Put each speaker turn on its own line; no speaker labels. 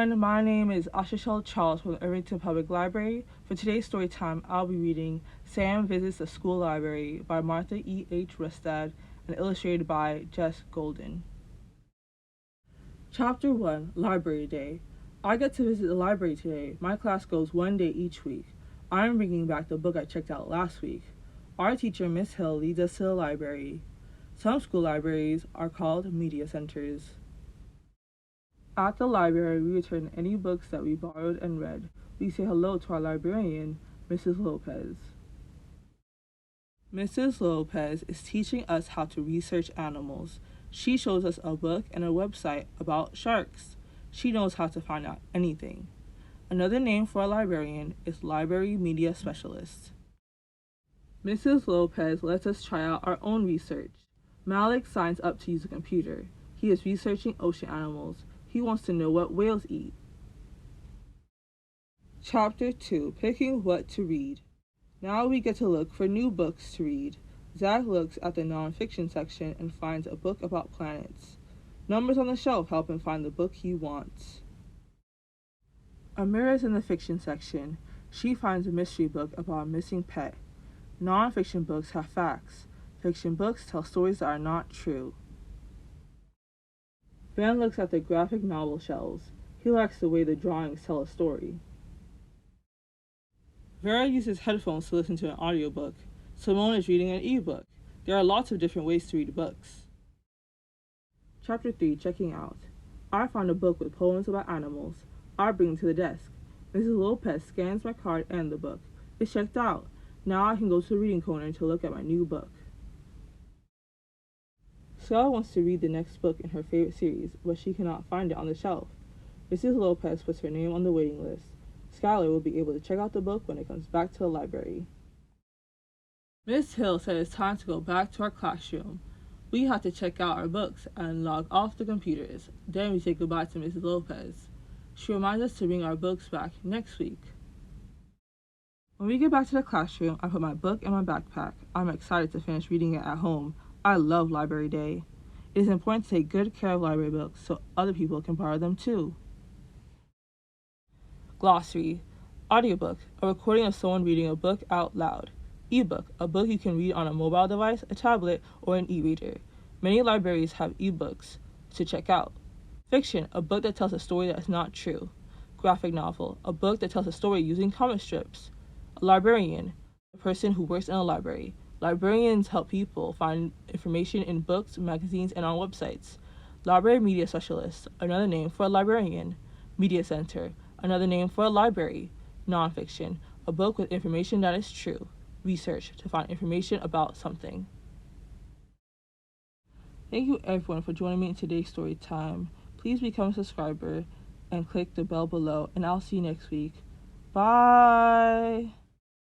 everyone, my name is Acharchelle Charles from the Irvington Public Library. For today's story time, I'll be reading Sam Visits the School Library by Martha E. H. Rustad and illustrated by Jess Golden. Chapter 1, Library Day. I get to visit the library today. My class goes one day each week. I'm bringing back the book I checked out last week. Our teacher, Miss Hill, leads us to the library. Some school libraries are called media centers. At the library, we return any books that we borrowed and read. We say hello to our librarian, Mrs. Lopez. Mrs. Lopez is teaching us how to research animals. She shows us a book and a website about sharks. She knows how to find out anything. Another name for a librarian is Library Media Specialist. Mrs. Lopez lets us try out our own research. Malik signs up to use a computer. He is researching ocean animals. He wants to know what whales eat. Chapter 2, Picking What to Read. Now we get to look for new books to read. Zach looks at the nonfiction section and finds a book about planets. Numbers on the shelf help him find the book he wants. Amira is in the fiction section. She finds a mystery book about a missing pet. Nonfiction books have facts. Fiction books tell stories that are not true. Ben looks at the graphic novel shelves. He likes the way the drawings tell a story. Vera uses headphones to listen to an audiobook. Simone is reading an e-book. There are lots of different ways to read books. Chapter 3, Checking Out. I found a book with poems about animals. I bring it to the desk. Mrs. Lopez scans my card and the book. It's checked out. Now I can go to the reading corner to look at my new book. Shell wants to read the next book in her favorite series, but she cannot find it on the shelf. Mrs. Lopez puts her name on the waiting list. Skylar will be able to check out the book when it comes back to the library. Miss Hill said it's time to go back to our classroom. We have to check out our books and log off the computers. Then we say goodbye to Mrs. Lopez. She reminds us to bring our books back next week. When we get back to the classroom, I put my book in my backpack. I'm excited to finish reading it at home. I love Library Day. It is important to take good care of library books so other people can borrow them too. Glossary. Audiobook, a recording of someone reading a book out loud. Ebook, a book you can read on a mobile device, a tablet, or an e-reader. Many libraries have ebooks to check out. Fiction, a book that tells a story that is not true. Graphic novel, a book that tells a story using comic strips. A librarian, a person who works in a library. Librarians help people find information in books, magazines, and on websites. Library Media Specialist, another name for a librarian. Media Center, another name for a library. Nonfiction, a book with information that is true. Research, to find information about something. Thank you everyone for joining me in today's story time. Please become a subscriber and click the bell below, and I'll see you next week. Bye!